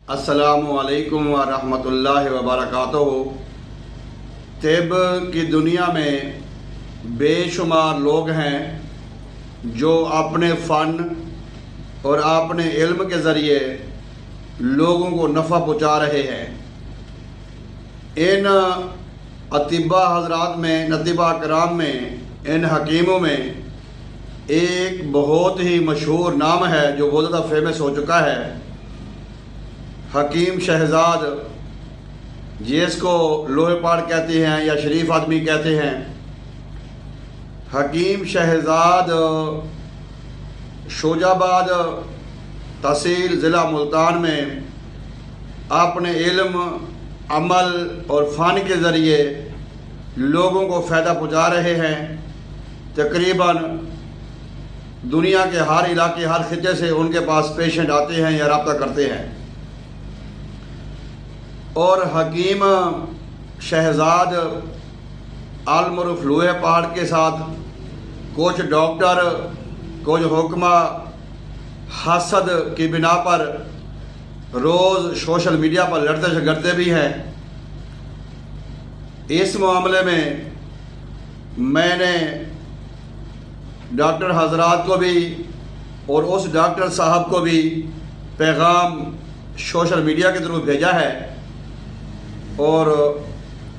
السلام علیکم ورحمۃ اللہ وبرکاتہ۔ طب کی دنیا میں بے شمار لوگ ہیں جو اپنے فن اور اپنے علم کے ذریعے لوگوں کو نفع پہنچا رہے ہیں۔ ان اطباء حضرات میں، اطباء کرام میں، ان حکیموں میں ایک بہت ہی مشہور نام ہے جو بہت زیادہ فیمس ہو چکا ہے، حکیم شہزاد، جس کو لوہے پاڑ کہتے ہیں یا شریف آدمی کہتے ہیں۔ حکیم شہزاد شوجاباد تحصیل ضلع ملتان میں اپنے علم، عمل اور فن کے ذریعے لوگوں کو فائدہ پہنچا رہے ہیں۔ تقریباً دنیا کے ہر علاقے، ہر خطے سے ان کے پاس پیشنٹ آتے ہیں یا رابطہ کرتے ہیں۔ اور حکیم شہزاد المعروف لوہے پہاڑ کے ساتھ کچھ ڈاکٹر، کچھ حکمہ حسد کی بنا پر روز سوشل میڈیا پر لڑتے جھگڑتے بھی ہیں۔ اس معاملے میں نے ڈاکٹر حضرات کو بھی اور اس ڈاکٹر صاحب کو بھی پیغام سوشل میڈیا کے تھرو بھیجا ہے، اور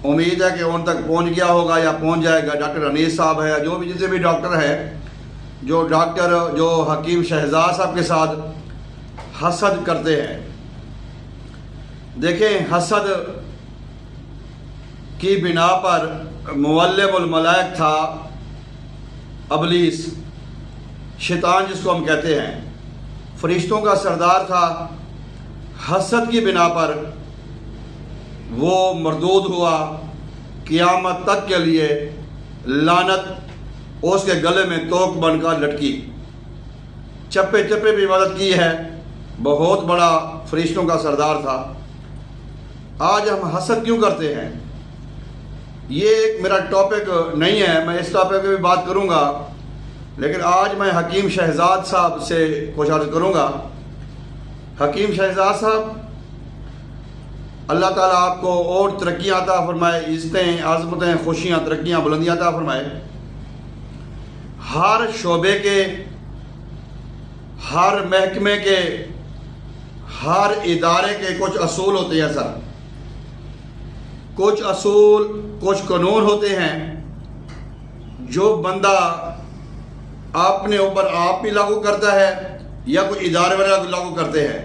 امید ہے کہ ان تک پہنچ گیا ہوگا یا پہنچ جائے گا۔ ڈاکٹر انیس صاحب ہے، جو بھی جتنے بھی ڈاکٹر ہیں جو حکیم شہزاد صاحب کے ساتھ حسد کرتے ہیں۔ دیکھیں، حسد کی بنا پر معلم الملائک تھا ابلیس، شیطان جس کو ہم کہتے ہیں، فرشتوں کا سردار تھا۔ حسد کی بنا پر وہ مردود ہوا، قیامت تک کے لیے لعنت اس کے گلے میں توق بن کر لٹکی۔ چپے چپے بھی عبادت کی ہے، بہت بڑا فرشتوں کا سردار تھا۔ آج ہم حسد کیوں کرتے ہیں؟ یہ ایک میرا ٹاپک نہیں ہے، میں اس ٹاپک پہ بھی بات کروں گا، لیکن آج میں حکیم شہزاد صاحب سے کچھ عرض کروں گا۔ حکیم شہزاد صاحب، اللہ تعالیٰ آپ کو اور ترقیاں عطا فرمائے، عزتیں، عظمتیں، خوشیاں، ترقیاں، بلندیاں عطا فرمائے۔ ہر شعبے کے، ہر محکمے کے، ہر ادارے کے کچھ اصول ہوتے ہیں سر، کچھ اصول، کچھ قانون ہوتے ہیں جو بندہ اپنے اوپر آپ بھی لاگو کرتا ہے یا کوئی ادارے والے لاگو کرتے ہیں۔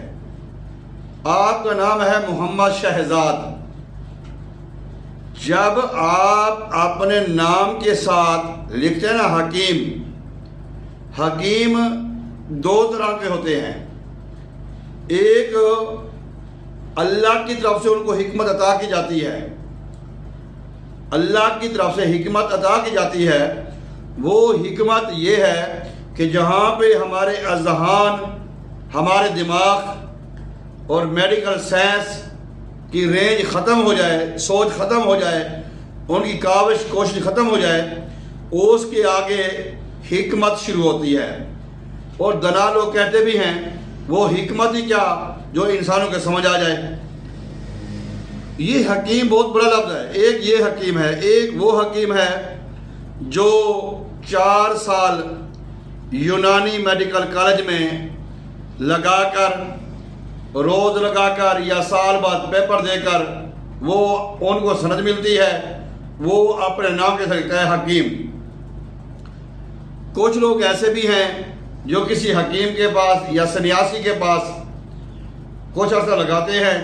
آپ کا نام ہے محمد شہزاد۔ جب آپ اپنے نام کے ساتھ لکھتے ہیں نا حکیم، حکیم دو طرح کے ہوتے ہیں۔ ایک اللہ کی طرف سے ان کو حکمت عطا کی جاتی ہے، اللہ کی طرف سے حکمت عطا کی جاتی ہے۔ وہ حکمت یہ ہے کہ جہاں پہ ہمارے اذہان، ہمارے دماغ اور میڈیکل سائنس کی رینج ختم ہو جائے، سوچ ختم ہو جائے، ان کی کاوش کوشش ختم ہو جائے، اس کے آگے حکمت شروع ہوتی ہے۔ اور دنا لوگ کہتے بھی ہیں وہ حکمت ہی کیا جو انسانوں کے سمجھ آ جائے۔ یہ حکیم بہت بڑا لفظ ہے۔ ایک یہ حکیم ہے، ایک وہ حکیم ہے جو 4 سال یونانی میڈیکل کالج میں لگا کر، روز لگا کر یا سال بعد پیپر دے کر وہ ان کو سند ملتی ہے، وہ اپنے نام کے ساتھ ہے حکیم۔ کچھ لوگ ایسے بھی ہیں جو کسی حکیم کے پاس یا سنیاسی کے پاس کچھ عرصہ لگاتے ہیں،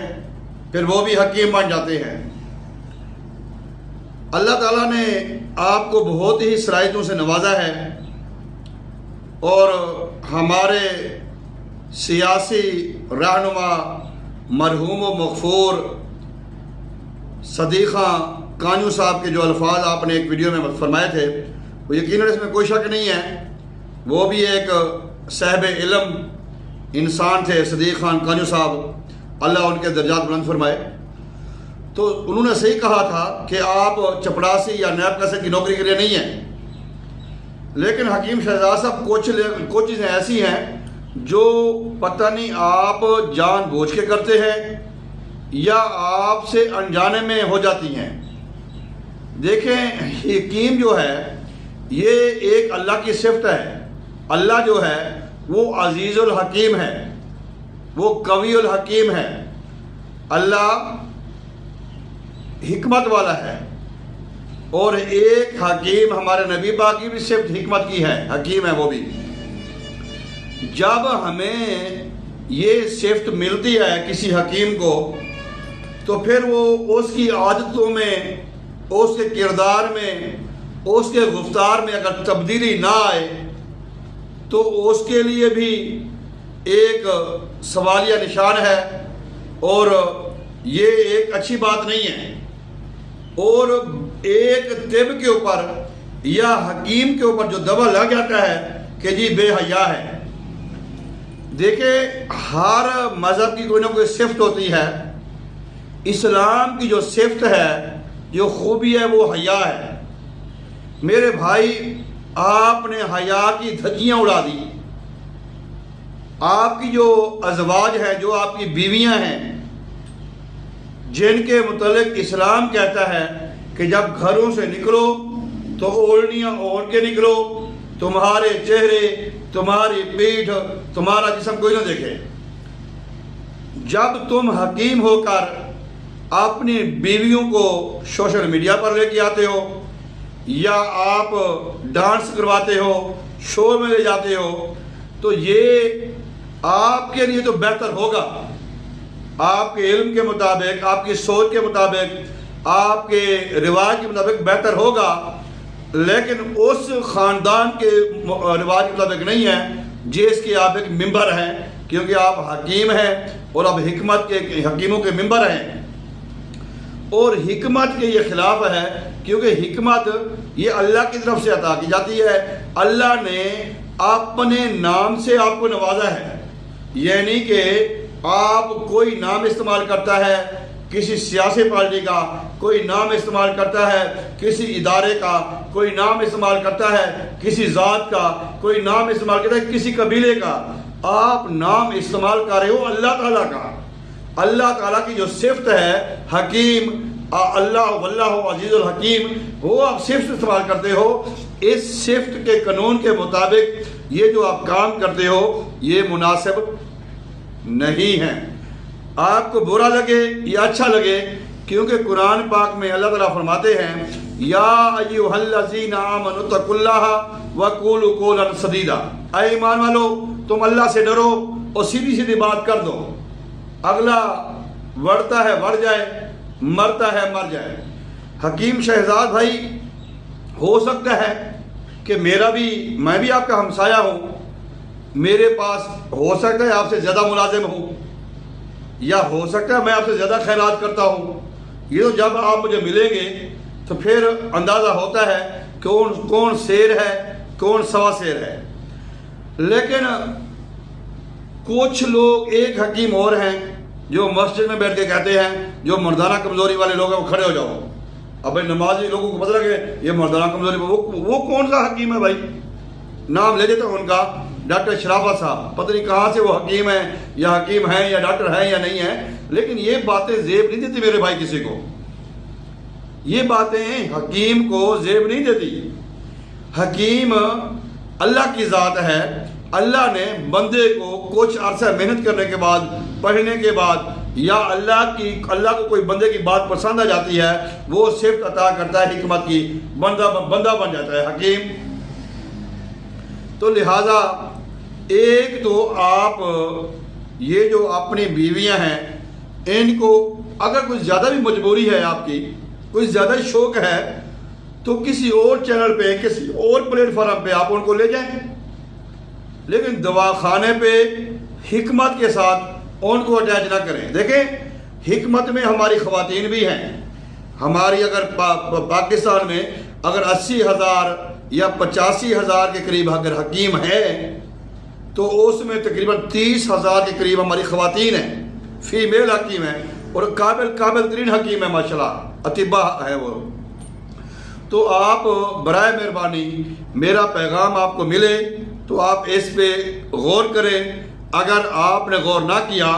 پھر وہ بھی حکیم بن جاتے ہیں۔ اللہ تعالیٰ نے آپ کو بہت ہی صلاحیتوں سے نوازا ہے، اور ہمارے سیاسی رہنما مرحوم و مغفور صدیق خان کانجو صاحب کے جو الفاظ آپ نے ایک ویڈیو میں فرمائے تھے، وہ یقیناً اس میں کوئی شک نہیں ہے، وہ بھی ایک صاحب علم انسان تھے، صدیق خان کانجو صاحب، اللہ ان کے درجات بلند فرمائے۔ تو انہوں نے صحیح کہا تھا کہ آپ چپڑاسی یا نیب کسر کی نوکری کے لیے نہیں ہیں، لیکن حکیم شہزاد صاحب کچھ چیزیں ایسی ہیں جو پتہ نہیں آپ جان بوجھ کے کرتے ہیں یا آپ سے انجانے میں ہو جاتی ہیں۔ دیکھیں حکیم جو ہے یہ ایک اللہ کی صفت ہے۔ اللہ جو ہے وہ عزیز الحکیم ہے، وہ قوی الحکیم ہے، اللہ حکمت والا ہے۔ اور ایک حکیم ہمارے نبی پاک کی بھی صفت حکمت کی ہے، حکیم ہے وہ بھی۔ جب ہمیں یہ صفت ملتی ہے کسی حکیم کو تو پھر وہ اس کی عادتوں میں، اس کے کردار میں، اس کے گفتار میں اگر تبدیلی نہ آئے تو اس کے لیے بھی ایک سوالیہ نشان ہے، اور یہ ایک اچھی بات نہیں ہے۔ اور ایک طب کے اوپر یا حکیم کے اوپر جو دبا لگ جاتا ہے کہ جی بے حیا ہے۔ دیکھیں ہر مذہب کی کوئی نہ کوئی صفت ہوتی ہے۔ اسلام کی جو صفت ہے، جو خوبی ہے، وہ حیا ہے۔ میرے بھائی آپ نے حیا کی دھجیاں اڑا دی۔ آپ کی جو ازواج ہیں، جو آپ کی بیویاں ہیں، جن کے متعلق اسلام کہتا ہے کہ جب گھروں سے نکلو تو اوڑھنیاں اوڑھ کے نکلو، تمہارے چہرے، تمہاری پیٹھ، تمہارا جسم کوئی نہ دیکھے۔ جب تم حکیم ہو کر اپنی بیویوں کو سوشل میڈیا پر لے کے آتے ہو یا آپ ڈانس کرواتے ہو، شو میں لے جاتے ہو، تو یہ آپ کے لیے تو بہتر ہوگا، آپ کے علم کے مطابق، آپ کی سوچ کے مطابق، آپ کے رواج کے مطابق بہتر ہوگا، لیکن اس خاندان کے رواج کے مطابق نہیں ہے جس کے آپ ایک ممبر ہیں، کیونکہ آپ حکیم ہیں اور آپ حکمت کے حکیموں کے ممبر ہیں۔ اور حکمت کے یہ خلاف ہے، کیونکہ حکمت یہ اللہ کی طرف سے عطا کی جاتی ہے۔ اللہ نے اپنے نام سے آپ کو نوازا ہے، یعنی کہ آپ کوئی نام استعمال کرتا ہے کسی سیاسی پارٹی کا، کوئی نام استعمال کرتا ہے کسی ادارے کا، کوئی نام استعمال کرتا ہے کسی ذات کا، کوئی نام استعمال کرتا ہے کسی قبیلے کا، آپ نام استعمال کر رہے ہو اللہ تعالیٰ کا۔ اللہ تعالیٰ کی جو صفت ہے حکیم، اللہ واللہ عزیز الحکیم، وہ آپ صفت استعمال کرتے ہو۔ اس صفت کے قانون کے مطابق یہ جو آپ کام کرتے ہو یہ مناسب نہیں ہے۔ آپ کو برا لگے یا اچھا لگے، کیونکہ قرآن پاک میں اللہ تعالیٰ فرماتے ہیں یا ایھا الذین آمنوا اتقوا اللہ وقولوا قولا سدیدا، اے ایمان والو تم اللہ سے ڈرو اور سیدھی سیدھی بات کر دو، اگلا بڑھتا ہے بڑھ جائے، مرتا ہے مر جائے۔ حکیم شہزاد بھائی، ہو سکتا ہے کہ میں بھی آپ کا ہمسایہ ہوں، میرے پاس ہو سکتا ہے آپ سے زیادہ ملازم ہوں، یا ہو سکتا ہے میں آپ سے زیادہ خیرات کرتا ہوں۔ یہ تو جب آپ مجھے ملیں گے تو پھر اندازہ ہوتا ہے کون شیر ہے کون سوا شیر ہے۔ لیکن کچھ لوگ ایک حکیم اور ہیں جو مسجد میں بیٹھ کے کہتے ہیں، جو مردانہ کمزوری والے لوگ ہیں وہ کھڑے ہو جاؤ۔ اب نمازی لوگوں کو پتہ لگے یہ مردانہ کمزوری، وہ کون سا حکیم ہے بھائی؟ نام لے دیتے ہیں ان کا، ڈاکٹر شرافت صاحب، پتہ نہیں کہاں سے وہ حکیم ہیں یا حکیم ہیں یا ڈاکٹر ہیں یا نہیں ہیں، لیکن یہ باتیں زیب نہیں دیتی میرے بھائی کسی کو۔ یہ باتیں حکیم کو زیب نہیں دیتی۔ حکیم اللہ کی ذات ہے۔ اللہ نے بندے کو کچھ عرصہ محنت کرنے کے بعد، پڑھنے کے بعد، یا اللہ کو کوئی بندے کی بات پسند آ جاتی ہے، وہ صفت عطا کرتا ہے حکمت کی، بندہ بن جاتا ہے حکیم۔ تو لہٰذا ایک تو آپ یہ جو اپنی بیویاں ہیں ان کو اگر کوئی زیادہ بھی مجبوری ہے، آپ کی کوئی زیادہ شوق ہے، تو کسی اور چینل پہ، کسی اور پلیٹ فارم پہ آپ ان کو لے جائیں، لیکن دواخانے پہ حکمت کے ساتھ ان کو اٹیچ نہ کریں۔ دیکھیں حکمت میں ہماری خواتین بھی ہیں۔ ہماری اگر پاکستان میں اگر 80,000 یا 85,000 کے قریب اگر حکیم ہے تو اس میں تقریباً 30,000 کے قریب ہماری خواتین ہیں، فیمیل حکیم ہیں، اور قابل ترین حکیم ہے ماشاءاللہ، اطباء ہے وہ۔ تو آپ برائے مہربانی میرا پیغام آپ کو ملے تو آپ اس پہ غور کریں. اگر آپ نے غور نہ کیا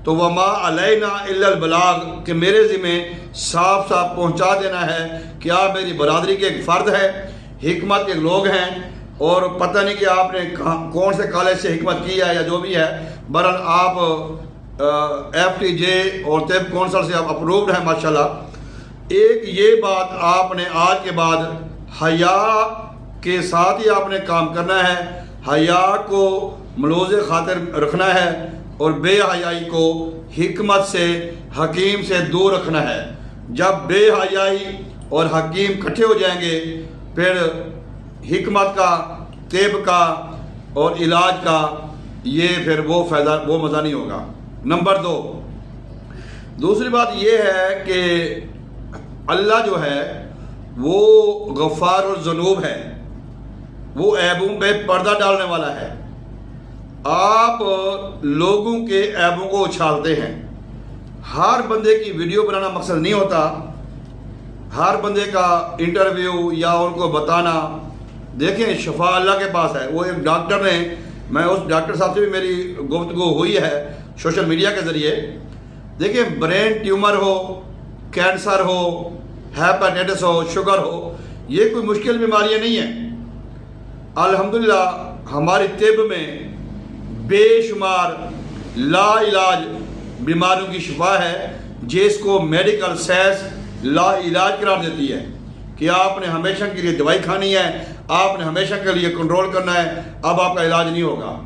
تو وما علینا الا البلاغ کہ میرے ذمہ صاف صاف پہنچا دینا ہے کہ آپ میری برادری کے ایک فرد ہے, حکمت کے لوگ ہیں, اور پتہ نہیں کہ آپ نے کون سے کالج سے حکمت کی ہے یا جو بھی ہے. بہرحال آپ FTJ اور طب کونسل سے آپ اپرووڈ ہیں ماشاءاللہ. ایک یہ بات آپ نے آج کے بعد حیا کے ساتھ ہی آپ نے کام کرنا ہے. حیا کو ملوز خاطر رکھنا ہے اور بے حیائی کو حکمت سے, حکیم سے دور رکھنا ہے. جب بے حیائی اور حکیم اکٹھے ہو جائیں گے پھر حکمت کا, طب کا اور علاج کا یہ پھر وہ فائدہ, وہ مزہ نہیں ہوگا. نمبر 2, دوسری بات یہ ہے کہ اللہ جو ہے وہ غفار الذنوب ہے, وہ عیبوں پہ پردہ ڈالنے والا ہے. آپ لوگوں کے عیبوں کو اچھالتے ہیں. ہر بندے کی ویڈیو بنانا مقصد نہیں ہوتا, ہر بندے کا انٹرویو یا ان کو بتانا. دیکھیں شفا اللہ کے پاس ہے. وہ ایک ڈاکٹر نے, میں اس ڈاکٹر صاحب سے بھی میری گفتگو ہوئی ہے سوشل میڈیا کے ذریعے. دیکھیں برین ٹیومر ہو, کینسر ہو, ہیپاٹائٹس ہو, شوگر ہو, یہ کوئی مشکل بیماریاں نہیں ہیں. الحمدللہ ہماری طب میں بے شمار لا علاج بیماریوں کی شفا ہے جس کو میڈیکل سائنس لا علاج قرار دیتی ہے کہ آپ نے ہمیشہ کے لیے دوائی کھانی ہے, آپ نے ہمیشہ کے لیے کنٹرول کرنا ہے, اب آپ کا علاج نہیں ہوگا.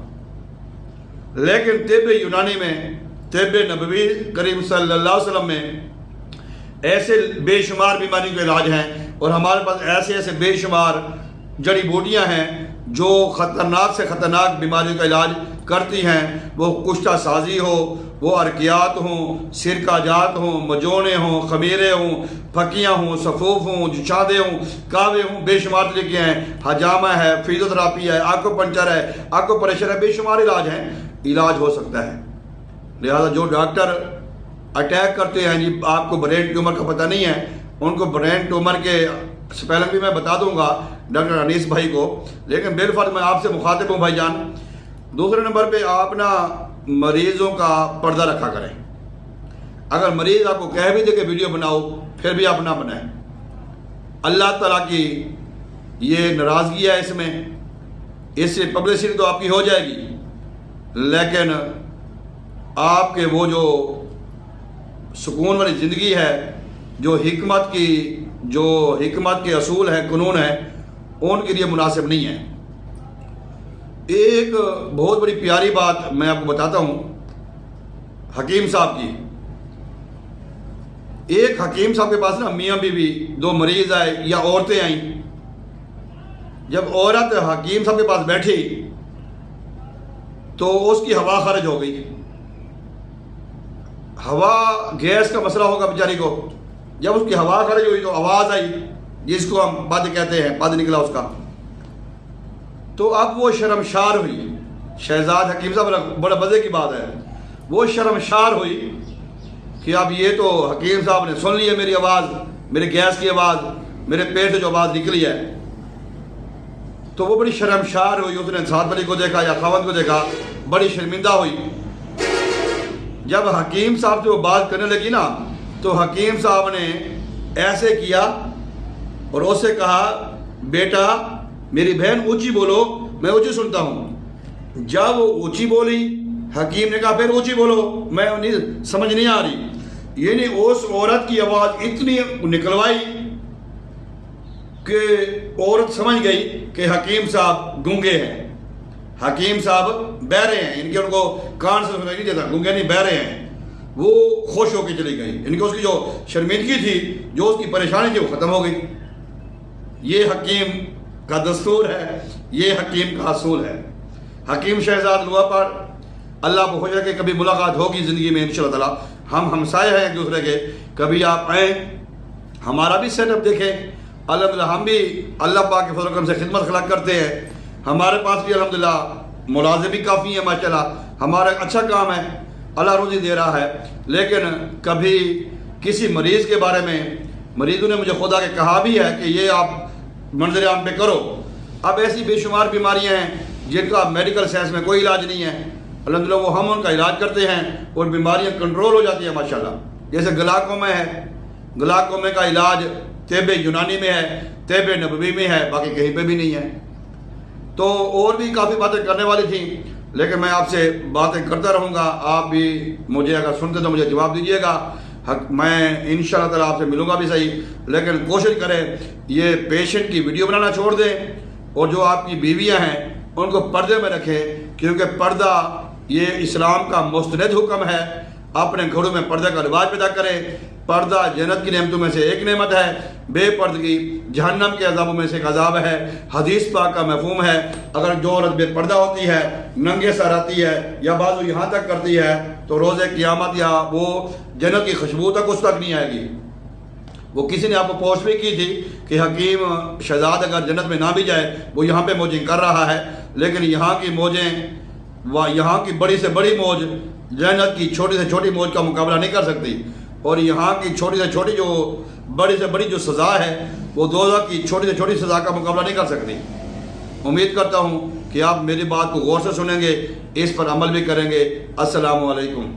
لیکن طب یونانی میں, طب نبوی کریم صلی اللہ علیہ وسلم میں ایسے بے شمار بیماریوں کے علاج ہیں, اور ہمارے پاس ایسے ایسے بے شمار جڑی بوٹیاں ہیں جو خطرناک سے خطرناک بیماریوں کا علاج کرتی ہیں. وہ کشتہ سازی ہو, وہ ارکیات ہوں, سرکہ جات ہوں, مجونے ہوں, خمیرے ہوں, پھکیاں ہوں, صفوف ہوں, جچادے ہوں, کعوے ہوں, بے شمار طریقے ہیں. حجامہ ہے, فیزیوتھراپی ہے, آکو پنچر ہے, آکو پریشر ہے, بے شمار علاج ہیں. علاج ہو سکتا ہے. لہذا جو ڈاکٹر اٹیک کرتے ہیں, جی آپ کو برین ٹیومر کا پتہ نہیں ہے, ان کو برین ٹیومر کے اسپیلنگ بھی میں بتا دوں گا ڈاکٹر انیس بھائی کو, لیکن بالفرض میں آپ سے مخاطب ہوں بھائی جان. دوسرے نمبر پہ آپ نا مریضوں کا پردہ رکھا کریں. اگر مریض آپ کو کہہ بھی دے کہ ویڈیو بناؤ, پھر بھی آپ نہ بنائیں. اللہ تعالیٰ کی یہ ناراضگی ہے اس میں. اس سے پبلسٹی تو آپ کی ہو جائے گی, لیکن آپ کے وہ جو سکون والی زندگی ہے, جو حکمت کے اصول ہیں, قانون ہیں, ان کے لیے مناسب نہیں ہے. ایک بہت بڑی پیاری بات میں آپ کو بتاتا ہوں حکیم صاحب کی. ایک حکیم صاحب کے پاس نا میاں بیوی دو مریض آئے یا عورتیں آئیں. جب عورت حکیم صاحب کے پاس بیٹھی تو اس کی ہوا خارج ہو گئی. ہوا گیس کا مسئلہ ہوگا بیچاری کو. جب اس کی ہوا خارج ہوئی تو آواز آئی, جس کو ہم بد کہتے ہیں, بد نکلا اس کا. تو اب وہ شرمشار ہوئی. شہزاد حکیم صاحب, بڑا مزے کی بات ہے, وہ شرمشار ہوئی کہ اب یہ تو حکیم صاحب نے سن لی ہے میری آواز, میرے گیس کی آواز, میرے پیٹ سے جو آواز نکلی ہے. تو وہ بڑی شرمشار ہوئی. اس نے ساتھ والی کو دیکھا یا خاوند کو دیکھا, بڑی شرمندہ ہوئی. جب حکیم صاحب سے وہ بات کرنے لگی نا, تو حکیم صاحب نے ایسے کیا اور اس سے کہا, بیٹا میری بہن اونچی بولو, میں اونچی سنتا ہوں. جب وہ اونچی بولی, حکیم نے کہا پھر اونچی بولو, میں سمجھ نہیں آ رہی. یعنی اس عورت کی آواز اتنی نکلوائی کہ عورت سمجھ گئی کہ حکیم صاحب گونگے ہیں, حکیم صاحب بہرے ہیں. ان کے ان کو کان سے سنائی نہیں دیتا, گونگے نہیں بہرے ہیں. وہ خوش ہو کے چلی گئی. ان کی اس کی جو شرمندگی تھی, جو اس کی پریشانی تھی, وہ ختم ہو گئی. یہ حکیم کا دستور ہے, یہ حکیم کا اصول ہے. حکیم شہزاد لوا پر اللہ کو خوش ہے کہ کبھی ملاقات ہوگی زندگی میں انشاءاللہ تعالی. ہم ہمسائے ہیں ایک دوسرے کے, کبھی آپ آئیں, ہمارا بھی سیٹ اپ دیکھیں. الحمدللہ ہم بھی اللہ پاک کے فضل و کرم سے خدمت خلق کرتے ہیں. ہمارے پاس بھی الحمدللہ ملازم بھی کافی ہیں ماشاءاللہ. ہمارا اچھا کام ہے, اللہ روزی دے رہا ہے. لیکن کبھی کسی مریض کے بارے میں, مریضوں نے مجھے خدا کے کہا بھی ہے کہ یہ آپ منظر عام پہ کرو. اب ایسی بے شمار بیماریاں ہیں جن کا میڈیکل سائنس میں کوئی علاج نہیں ہے، الحمدللہ وہ ہم ان کا علاج کرتے ہیں اور بیماریاں کنٹرول ہو جاتی ہیں ماشاءاللہ. جیسے گلاکوما ہے، گلاکومے کا علاج طب یونانی میں ہے، طب نبوی میں ہے، باقی کہیں پہ بھی نہیں ہے. تو اور بھی کافی باتیں کرنے والی تھیں، لیکن میں آپ سے باتیں کرتا رہوں گا. آپ بھی مجھے اگر سنتے تو مجھے جواب دیجیے گا. میں انشاءاللہ تعالیٰ آپ سے ملوں گا بھی صحیح، لیکن کوشش کریں یہ پیشنٹ کی ویڈیو بنانا چھوڑ دیں، اور جو آپ کی بیویاں ہیں ان کو پردے میں رکھیں، کیونکہ پردہ یہ اسلام کا مستند حکم ہے. اپنے گھروں میں پردے کا رواج پیدا کریں. پردہ جنت کی نعمتوں میں سے ایک نعمت ہے. بے پردگی جہنم کے عذابوں میں سے ایک عذاب ہے. حدیث پاک کا مفہوم ہے، اگر جو عورت بے پردہ ہوتی ہے، ننگے سر آتی ہے یا بازو یہاں تک کرتی ہے، تو روز قیامت یا وہ جنت کی خوشبو تک اس تک نہیں آئے گی. وہ کسی نے آپ کو پوسٹ بھی کی تھی کہ حکیم شہزاد اگر جنت میں نہ بھی جائے، وہ یہاں پہ موجیں کر رہا ہے، لیکن یہاں کی موجیں یہاں کی بڑی سے بڑی موج جنت کی چھوٹی سے چھوٹی موج کا مقابلہ نہیں کر سکتی، اور یہاں کی چھوٹی سے چھوٹی جو بڑی سے بڑی جو سزا ہے وہ دوزخ کی چھوٹی سے چھوٹی سزا کا مقابلہ نہیں کر سکتی. امید کرتا ہوں کہ آپ میری بات کو غور سے سنیں گے، اس پر عمل بھی کریں گے. السلام علیکم.